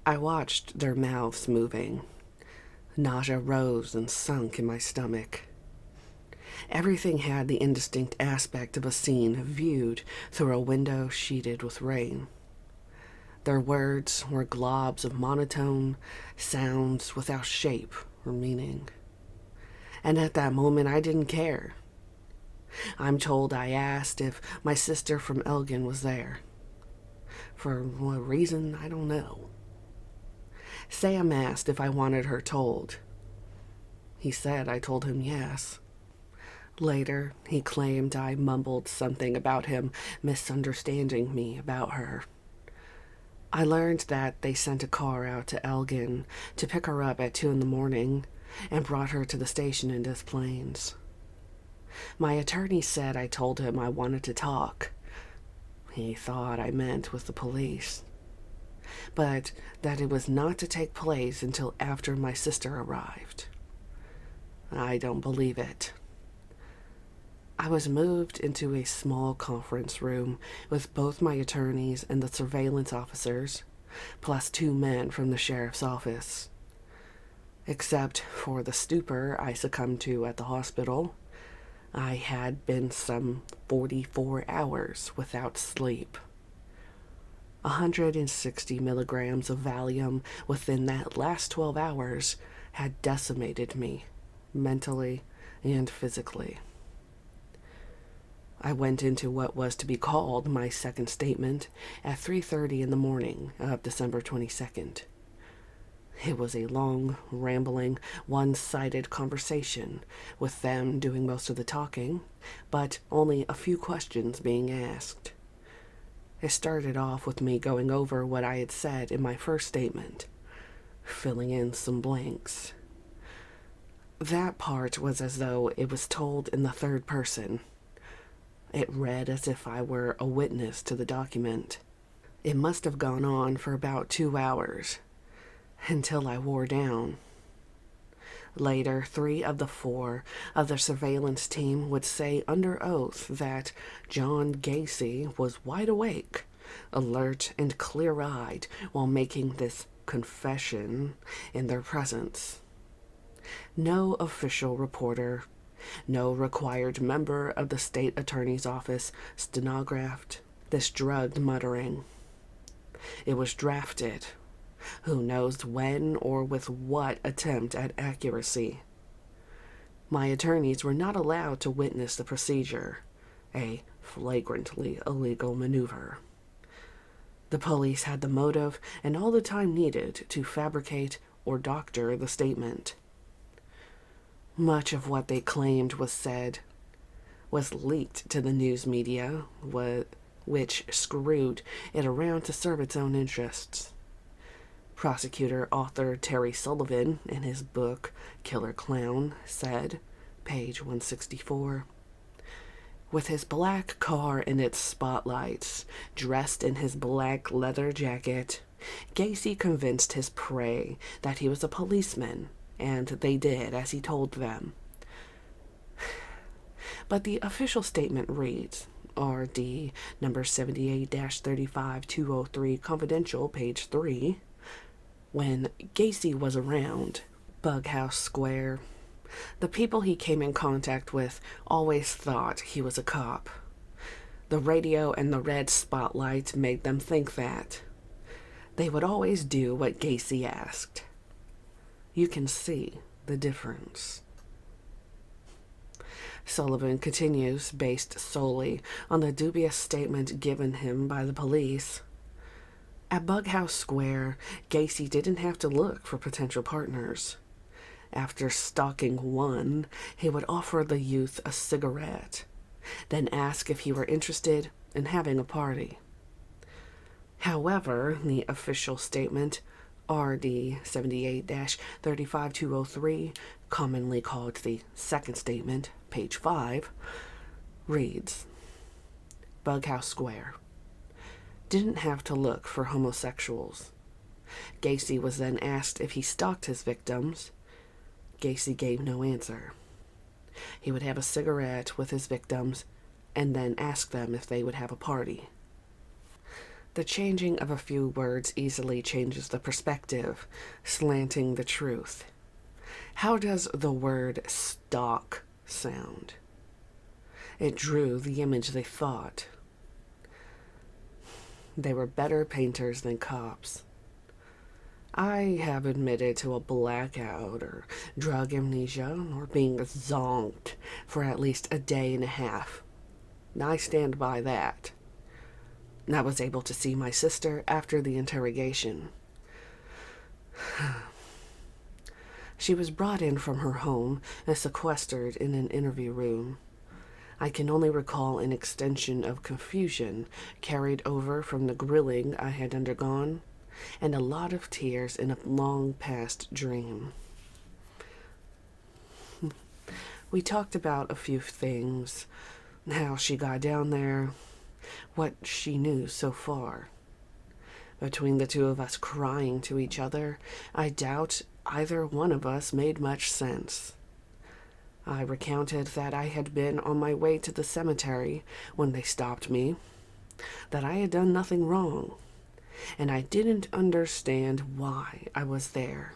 I watched their mouths moving. Nausea rose and sunk in my stomach. Everything had the indistinct aspect of a scene viewed through a window sheeted with rain. Their words were globs of monotone sounds without shape or meaning. And at that moment, I didn't care. I'm told I asked if my sister from Elgin was there. For what reason, I don't know. Sam asked if I wanted her told. He said I told him yes. Later, he claimed I mumbled something about him misunderstanding me about her. I learned that they sent a car out to Elgin to pick her up at 2 a.m. and brought her to the station in Des Plaines. My attorney said I told him I wanted to talk. He thought I meant with the police, but that it was not to take place until after my sister arrived. I don't believe it. I was moved into a small conference room with both my attorneys and the surveillance officers, plus 2 men from the sheriff's office. Except for the stupor I succumbed to at the hospital, I had been some 44 hours without sleep. 160 milligrams of Valium within that last 12 hours had decimated me, mentally and physically. I went into what was to be called my second statement at 3:30 in the morning of December 22nd. It was a long, rambling, one-sided conversation, with them doing most of the talking, but only a few questions being asked. It started off with me going over what I had said in my first statement, filling in some blanks. That part was as though it was told in the third person. It read as if I were a witness to the document. It must have gone on for about 2 hours, until I wore down. Later, 3 of the 4 of the surveillance team would say under oath that John Gacy was wide awake, alert, and clear-eyed while making this confession in their presence. No official reporter, no required member of the state attorney's office stenographed this drugged muttering. It was drafted, who knows when or with what attempt at accuracy. My attorneys were not allowed to witness the procedure, a flagrantly illegal maneuver. The police had the motive and all the time needed to fabricate or doctor the statement. Much of what they claimed was said was leaked to the news media, which screwed it around to serve its own interests. Prosecutor author Terry Sullivan, in his book Killer Clown, said, page 164, "With his black car in its spotlights, dressed in his black leather jacket, Gacy convinced his prey that he was a policeman, and they did as he told them." But the official statement reads, RD number 78-35203 confidential, page 3, when Gacy was around Bughouse Square, the people he came in contact with always thought he was a cop. The radio and the red spotlight made them think that. They would always do what Gacy asked. You can see the difference. Sullivan continues, based solely on the dubious statement given him by the police. At Bughouse Square, Gacy didn't have to look for potential partners. After stalking one, he would offer the youth a cigarette, then ask if he were interested in having a party. However, the official statement, RD 78-35203, commonly called the second statement, page 5, reads, Bughouse Square didn't have to look for homosexuals. Gacy was then asked if he stalked his victims. Gacy gave no answer. He would have a cigarette with his victims and then ask them if they would have a party. The changing of a few words easily changes the perspective, slanting the truth. How does the word stalk sound? It drew the image they thought. They were better painters than cops. I have admitted to a blackout or drug amnesia or being zonked for at least a day and a half. I stand by that. I was able to see my sister after the interrogation. She was brought in from her home and sequestered in an interview room. I can only recall an extension of confusion carried over from the grilling I had undergone, and a lot of tears in a long-past dream. We talked about a few things, how she got down there, what she knew so far. Between the two of us crying to each other, I doubt either one of us made much sense. I recounted that I had been on my way to the cemetery when they stopped me, that I had done nothing wrong, and I didn't understand why I was there.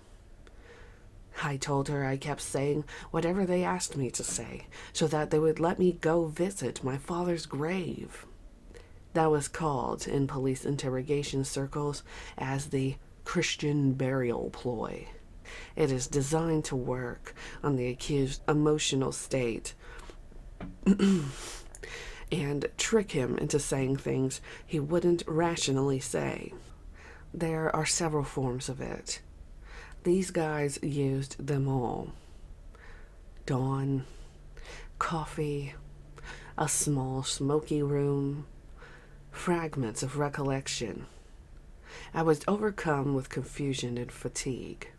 I told her I kept saying whatever they asked me to say, so that they would let me go visit my father's grave. That was called, in police interrogation circles, as the Christian burial ploy. It is designed to work on the accused's emotional state and trick him into saying things he wouldn't rationally say. There are several forms of it. These guys used them all. Dawn, coffee, a small smoky room, fragments of recollection. I was overcome with confusion and fatigue,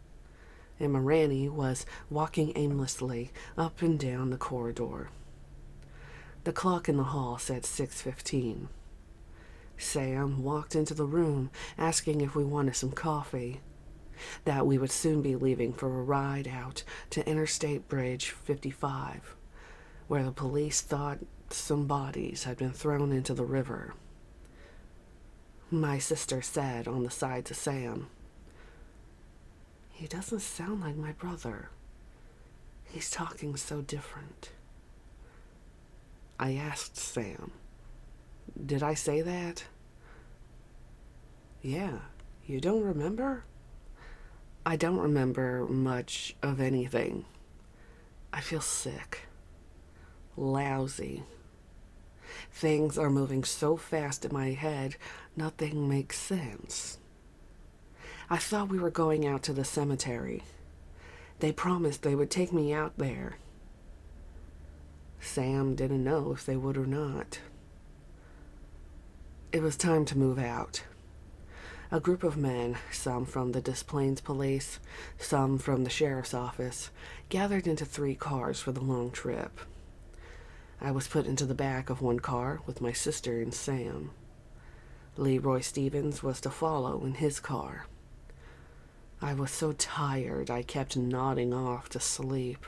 and Marani was walking aimlessly up and down the corridor. The clock in the hall said 6:15. Sam walked into the room asking if we wanted some coffee, that we would soon be leaving for a ride out to Interstate Bridge 55, where the police thought some bodies had been thrown into the river. My sister said on the side to Sam, "He doesn't sound like my brother. He's talking so different." I asked Sam, "Did I say that?" "Yeah, you don't remember?" "I don't remember much of anything. I feel sick. Lousy. Things are moving so fast in my head, nothing makes sense. I thought we were going out to the cemetery. They promised they would take me out there. Sam didn't know if they would or not. It was time to move out. A group of men, some from the Des Plaines police, some from the sheriff's office, gathered into 3 cars for the long trip. I was put into the back of one car with my sister and Sam. Leroy Stevens was to follow in his car. I was so tired I kept nodding off to sleep,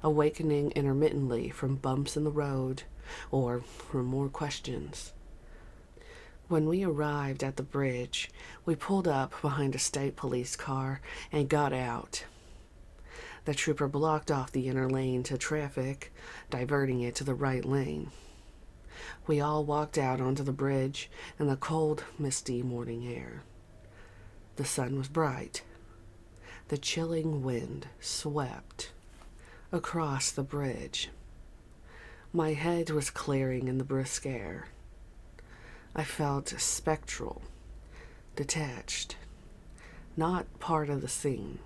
awakening intermittently from bumps in the road or from more questions. When we arrived at the bridge, we pulled up behind a state police car and got out. The trooper blocked off the inner lane to traffic, diverting it to the right lane. We all walked out onto the bridge in the cold, misty morning air. The sun was bright. The chilling wind swept across the bridge. My head was clearing in the brisk air. I felt spectral, detached, not part of the scene.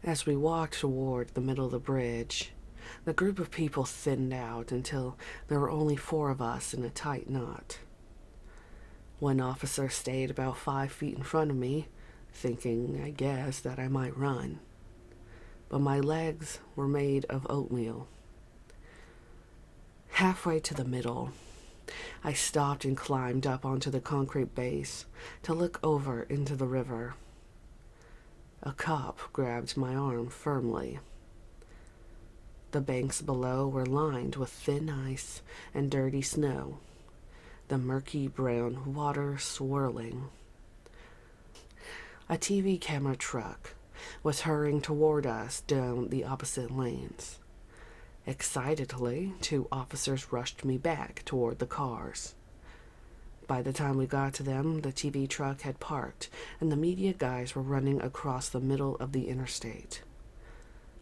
As we walked toward the middle of the bridge, the group of people thinned out until there were only 4 of us in a tight knot. One officer stayed about 5 feet in front of me, thinking, I guess, that I might run. But my legs were made of oatmeal. Halfway to the middle, I stopped and climbed up onto the concrete base to look over into the river. A cop grabbed my arm firmly. The banks below were lined with thin ice and dirty snow. the murky brown water swirling. A TV camera truck was hurrying toward us down the opposite lanes. Excitedly, 2 officers rushed me back toward the cars. By the time we got to them, the TV truck had parked, and the media guys were running across the middle of the interstate.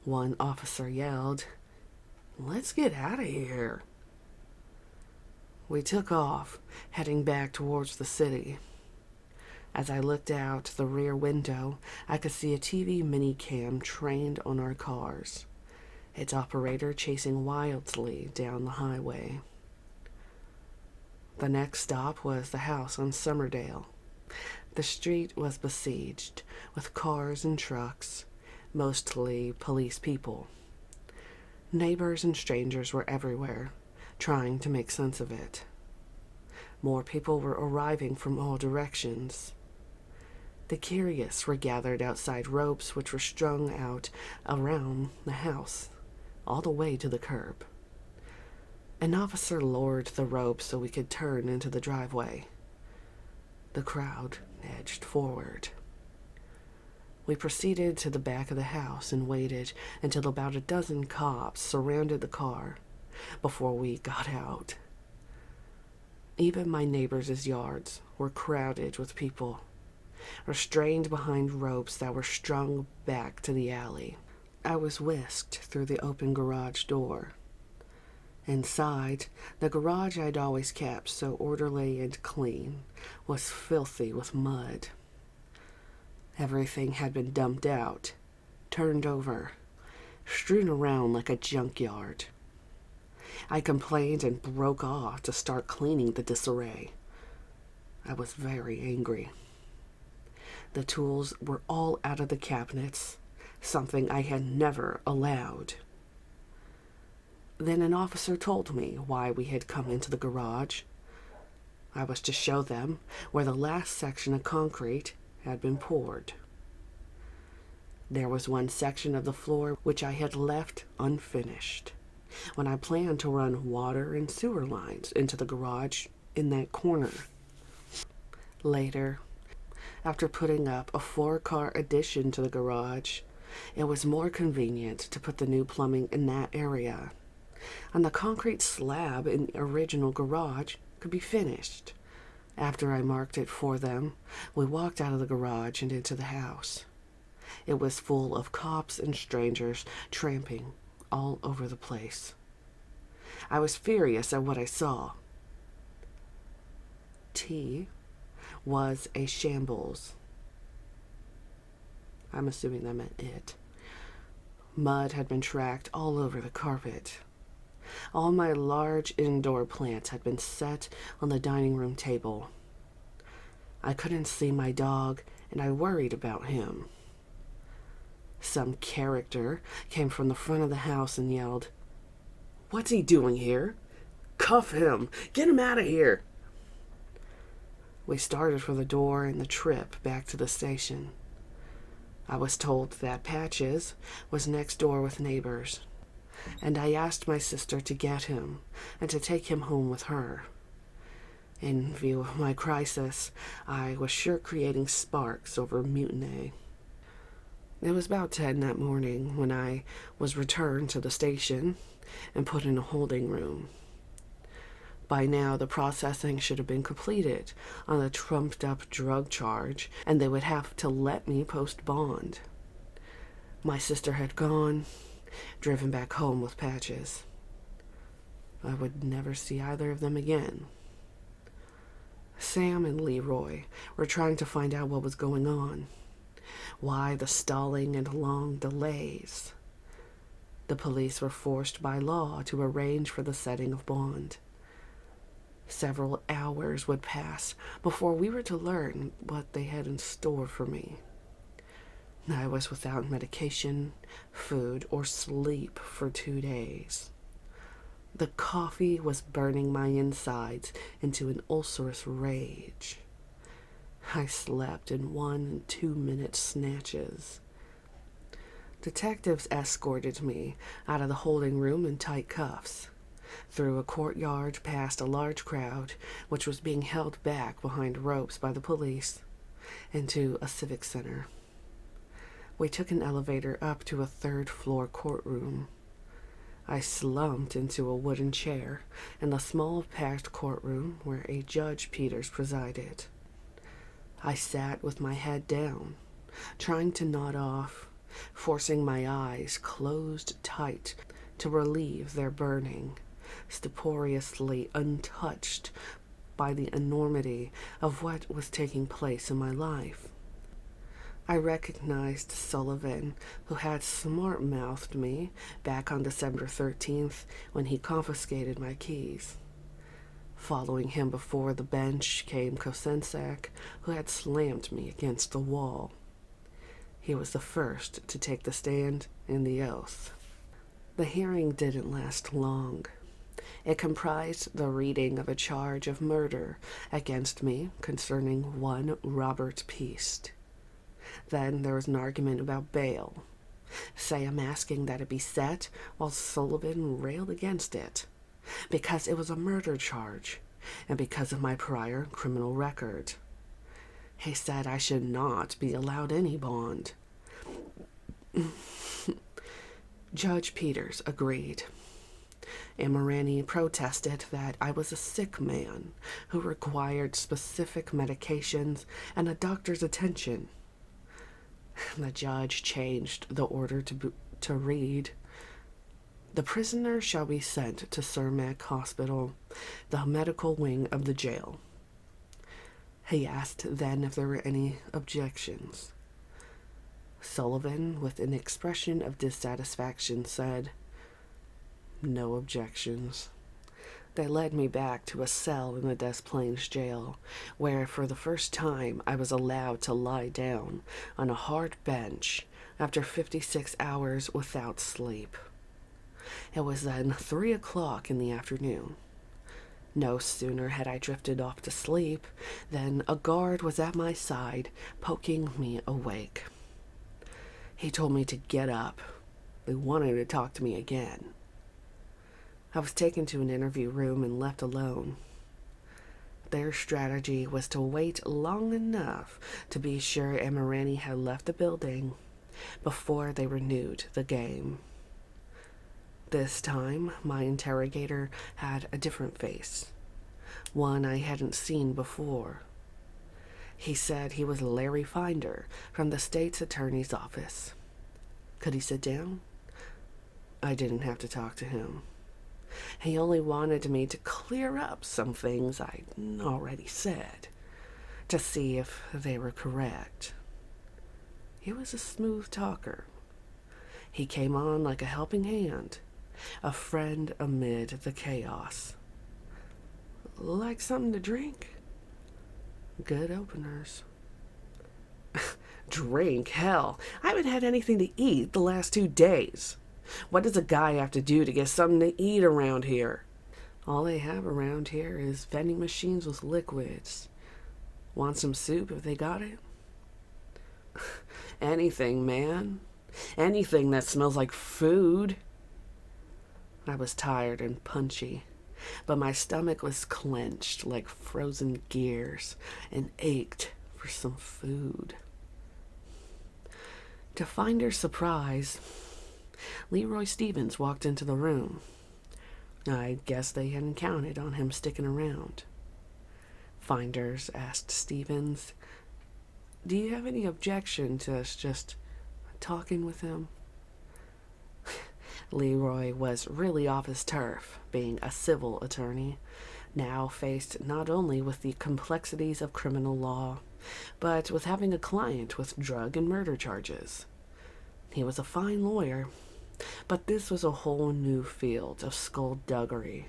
One officer yelled, "Let's get out of here." We took off, heading back towards the city. As I looked out the rear window, I could see a TV minicam trained on our cars, its operator chasing wildly down the highway. The next stop was the house on Summerdale. The street was besieged with cars and trucks, mostly police people. Neighbors and strangers were everywhere, trying to make sense of it. More people were arriving from all directions. The curious were gathered outside ropes which were strung out around the house, all the way to the curb. An officer lowered the rope so we could turn into the driveway. The crowd edged forward. We proceeded to the back of the house and waited until about a dozen cops surrounded the car before we got out. Even my neighbors' yards were crowded with people, restrained behind ropes that were strung back to the alley. I was whisked through the open garage door. Inside, the garage I'd always kept so orderly and clean was filthy with mud. Everything had been dumped out, turned over, strewn around like a junkyard. I complained and broke off to start cleaning the disarray. I was very angry. The tools were all out of the cabinets, something I had never allowed. Then an officer told me why we had come into the garage. I was to show them where the last section of concrete had been poured. There was one section of the floor which I had left unfinished when I planned to run water and sewer lines into the garage in that corner. Later, after putting up a 4-car addition to the garage, it was more convenient to put the new plumbing in that area, and the concrete slab in the original garage could be finished. After I marked it for them, we walked out of the garage and into the house. It was full of cops and strangers tramping all over the place. I was furious at what I saw. T was a shambles. I'm assuming that meant it. Mud had been tracked all over the carpet. All my large indoor plants had been set on the dining room table. I couldn't see my dog, and I worried about him. Some character came from the front of the house and yelled, "What's he doing here? Cuff him! Get him out of here!" We started for the door and the trip back to the station. I was told that Patches was next door with neighbors, and I asked my sister to get him and to take him home with her. In view of my crisis, I was sure creating sparks over mutiny. It was about 10 that morning when I was returned to the station and put in a holding room. By now, the processing should have been completed on a trumped-up drug charge, and they would have to let me post bond. My sister had gone, driven back home with Patches. I would never see either of them again. Sam and Leroy were trying to find out what was going on. Why the stalling and long delays? The police were forced by law to arrange for the setting of bond. Several hours would pass before we were to learn what they had in store for me. I was without medication, food, or sleep for 2 days. The coffee was burning my insides into an ulcerous rage. I slept in 1 and 2 minute snatches. Detectives escorted me out of the holding room in tight cuffs. through a courtyard past a large crowd, which was being held back behind ropes by the police, into a civic center. We took an elevator up to a third-floor courtroom. I slumped into a wooden chair in the small, packed courtroom where a Judge Peters presided. I sat with my head down, trying to nod off, forcing my eyes closed tight to relieve their burning, stuporiously untouched by the enormity of what was taking place in my life. I recognized Sullivan, who had smart-mouthed me back on December 13th when he confiscated my keys. Following him before the bench came Kosensak, who had slammed me against the wall. He was the first to take the stand and the oath. The hearing didn't last long. It comprised the reading of a charge of murder against me concerning one Robert Peast. Then there was an argument about bail. Sam asking that it be set, while Sullivan railed against it, because it was a murder charge, and because of my prior criminal record. He said I should not be allowed any bond. Judge Peters agreed. Amirani protested that I was a sick man who required specific medications and a doctor's attention. The judge changed the order to read, "The prisoner shall be sent to Cermak Hospital, the medical wing of the jail." He asked then if there were any objections. Sullivan, with an expression of dissatisfaction, said, "No objections." They led me back to a cell in the Des Plaines jail, where for the first time I was allowed to lie down on a hard bench after 56 hours without sleep. It was then 3 o'clock in the afternoon. No sooner had I drifted off to sleep than a guard was at my side, poking me awake. He told me to get up. They wanted to talk to me again. I was taken to an interview room and left alone. Their strategy was to wait long enough to be sure Amirani had left the building before they renewed the game. This time, my interrogator had a different face, one I hadn't seen before. He said he was Larry Finder from the state's attorney's office. Could he sit down? I didn't have to talk to him. He only wanted me to clear up some things I'd already said, to see if they were correct. He was a smooth talker. He came on like a helping hand, a friend amid the chaos. "Like something to drink?" "Good openers." "Drink? Hell, I haven't had anything to eat the last 2 days. What does a guy have to do to get something to eat around here?" "All they have around here is vending machines with liquids. Want some soup if they got it?" "Anything, man. Anything that smells like food." I was tired and punchy, but my stomach was clenched like frozen gears and ached for some food. To Finder's surprise, Leroy Stevens walked into the room. I guess they hadn't counted on him sticking around. Finders asked Stevens, "Do you have any objection to us just talking with him?" Leroy was really off his turf, being a civil attorney, now faced not only with the complexities of criminal law, but with having a client with drug and murder charges. He was a fine lawyer, but this was a whole new field of skullduggery.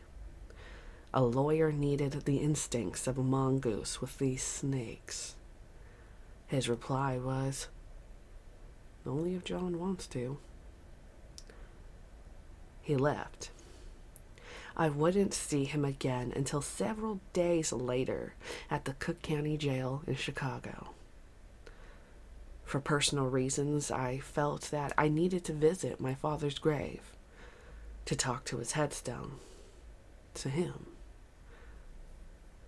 A lawyer needed the instincts of a mongoose with these snakes. His reply was, "Only if John wants to." He left. I wouldn't see him again until several days later at the Cook County Jail in Chicago. For personal reasons, I felt that I needed to visit my father's grave, to talk to his headstone. to him.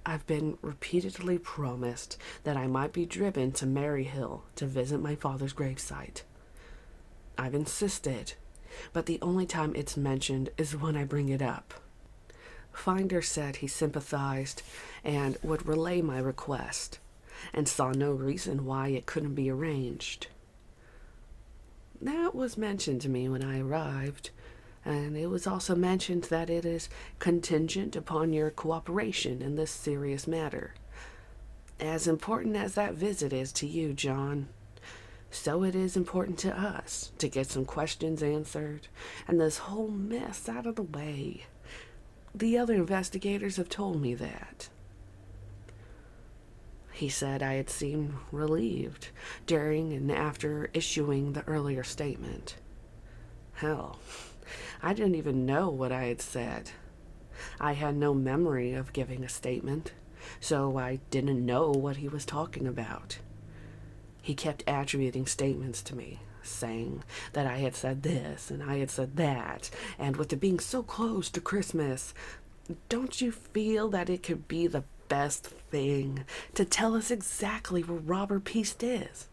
I've been repeatedly promised that I might be driven to Maryhill to visit my father's gravesite. I've insisted, but the only time it's mentioned is when I bring it up. Finder said he sympathized and would relay my request, and saw no reason why it couldn't be arranged. That was mentioned to me when I arrived, and it was also mentioned that it is contingent upon your cooperation in this serious matter. As important as that visit is to you, John, so it is important to us to get some questions answered and this whole mess out of the way. The other investigators have told me that. He said I had seemed relieved during and after issuing the earlier statement. Hell, I didn't even know what I had said. I had no memory of giving a statement, so I didn't know what he was talking about. He kept attributing statements to me, saying that I had said this and I had said that, and with it being so close to Christmas, don't you feel that it could be the best thing to tell us exactly where Robert Peast is,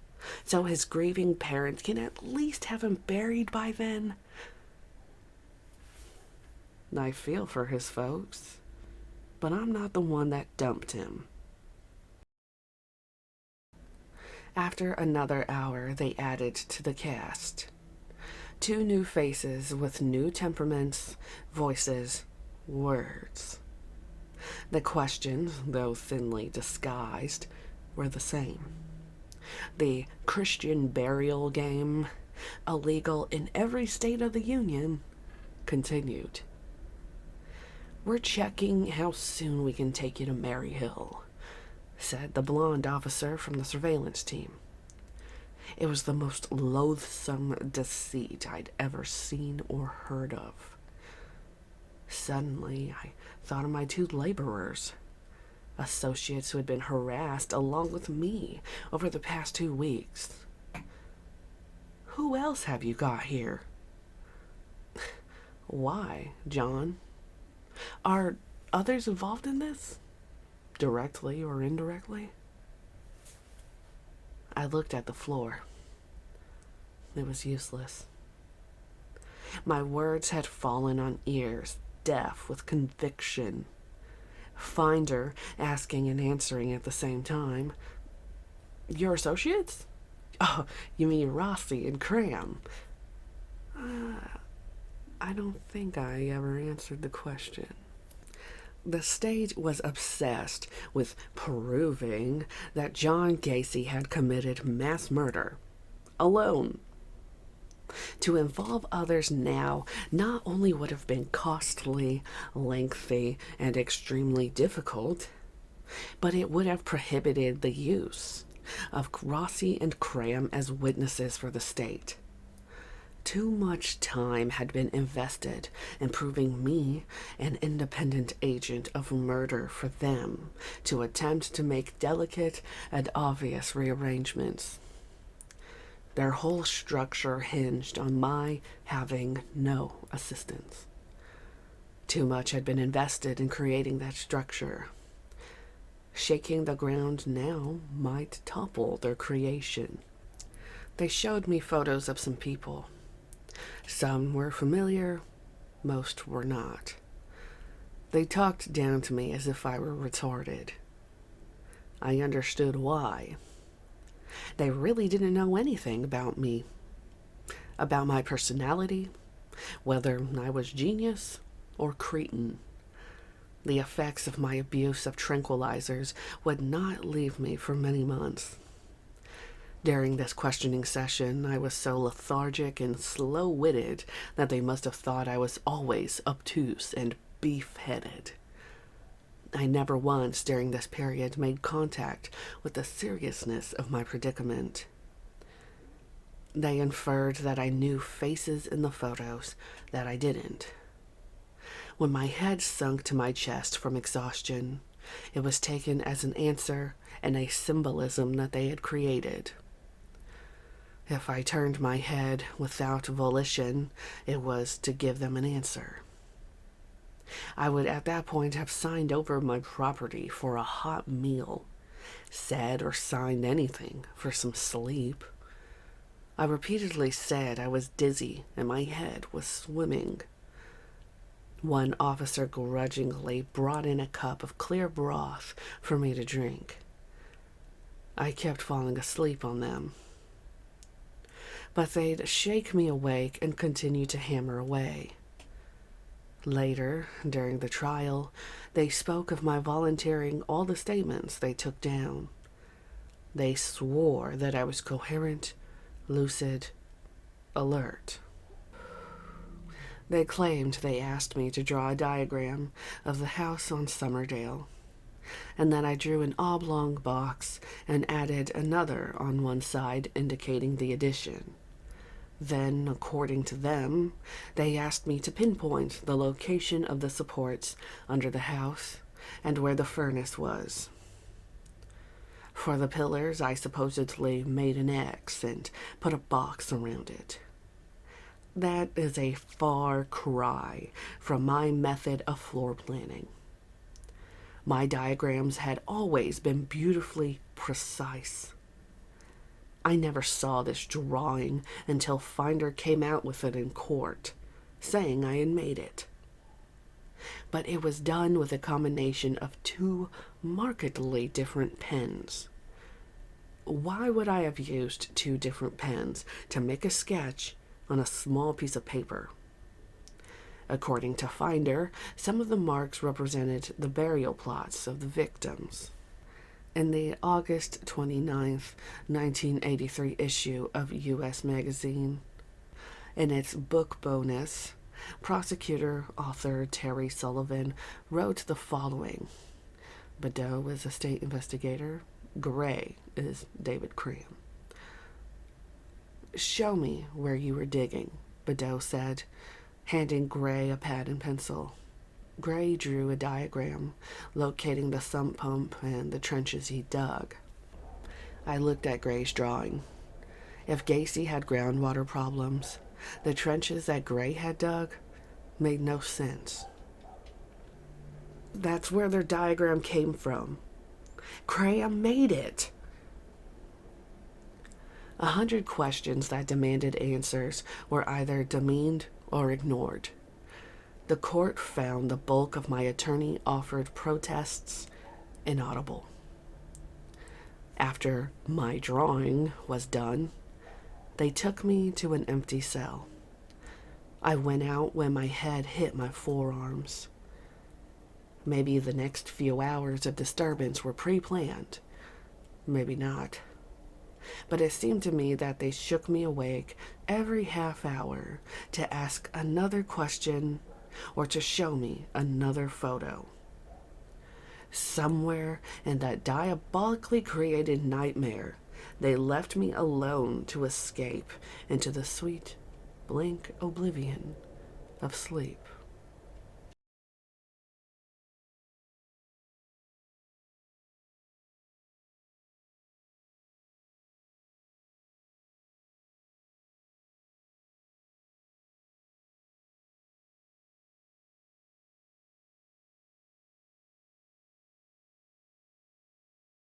so his grieving parents can at least have him buried by then? I feel for his folks, but I'm not the one that dumped him. After another hour, they added to the cast. 2 new faces with new temperaments, voices, words. The questions, though thinly disguised, were the same. The Christian burial game, illegal in every state of the Union, continued. We're checking how soon we can take you to Maryhill, said the blonde officer from the surveillance team. It was the most loathsome deceit I'd ever seen or heard of. Suddenly, I thought of my 2 laborers, associates who had been harassed along with me over the past 2 weeks. Who else have you got here? Why, John? Are others involved in this? Directly or indirectly? I looked at the floor. It was useless. My words had fallen on ears deaf with conviction. Finder asking and answering at the same time. Your associates? Oh, you mean Rossi and Cram? I don't think I ever answered the question. The state was obsessed with proving that John Gacy had committed mass murder, alone. To involve others now not only would have been costly, lengthy, and extremely difficult, but it would have prohibited the use of Rossi and Cram as witnesses for the state. Too much time had been invested in proving me an independent agent of murder for them to attempt to make delicate and obvious rearrangements. Their whole structure hinged on my having no assistance. Too much had been invested in creating that structure. Shaking the ground now might topple their creation. They showed me photos of some people. Some were familiar, most were not. They talked down to me as if I were retarded. I understood why. They really didn't know anything about me, about my personality, whether I was genius or cretin. The effects of my abuse of tranquilizers would not leave me for many months. During this questioning session, I was so lethargic and slow-witted that they must have thought I was always obtuse and beef-headed. I never once during this period made contact with the seriousness of my predicament. They inferred that I knew faces in the photos that I didn't. When my head sunk to my chest from exhaustion, it was taken as an answer and a symbolism that they had created. If I turned my head without volition, it was to give them an answer. I would at that point have signed over my property for a hot meal, said or signed anything for some sleep. I repeatedly said I was dizzy and my head was swimming. One officer grudgingly brought in a cup of clear broth for me to drink. I kept falling asleep on them. But they'd shake me awake and continue to hammer away. Later, during the trial, they spoke of my volunteering all the statements they took down. They swore that I was coherent, lucid, alert. They claimed they asked me to draw a diagram of the house on Summerdale, and that I drew an oblong box and added another on one side indicating the addition. Then, according to them, they asked me to pinpoint the location of the supports under the house and where the furnace was. For the pillars, I supposedly made an X and put a box around it. That is a far cry from my method of floor planning. My diagrams had always been beautifully precise. I never saw this drawing until Finder came out with it in court, saying I had made it. But it was done with a combination of two markedly different pens. Why would I have used two different pens to make a sketch on a small piece of paper? According to Finder, some of the marks represented the burial plots of the victims. In the August 29th, 1983 issue of U.S. Magazine, in its book bonus, prosecutor author Terry Sullivan wrote the following. Bedeau is a state investigator. Gray is David Cram. "Show me where you were digging," Bedeau said, handing Gray a pad and pencil. Gray drew a diagram locating the sump pump and the trenches he dug. I looked at Gray's drawing. If Gacy had groundwater problems, the trenches that Gray had dug made no sense. That's where their diagram came from. Graham made it. 100 questions that demanded answers were either demeaned or ignored. The court found the bulk of my attorney-offered protests inaudible. After my drawing was done, they took me to an empty cell. I went out when my head hit my forearms. Maybe the next few hours of disturbance were pre-planned. Maybe not. But it seemed to me that they shook me awake every half hour to ask another question or to show me another photo. Somewhere in that diabolically created nightmare, they left me alone to escape into the sweet, blank oblivion of sleep.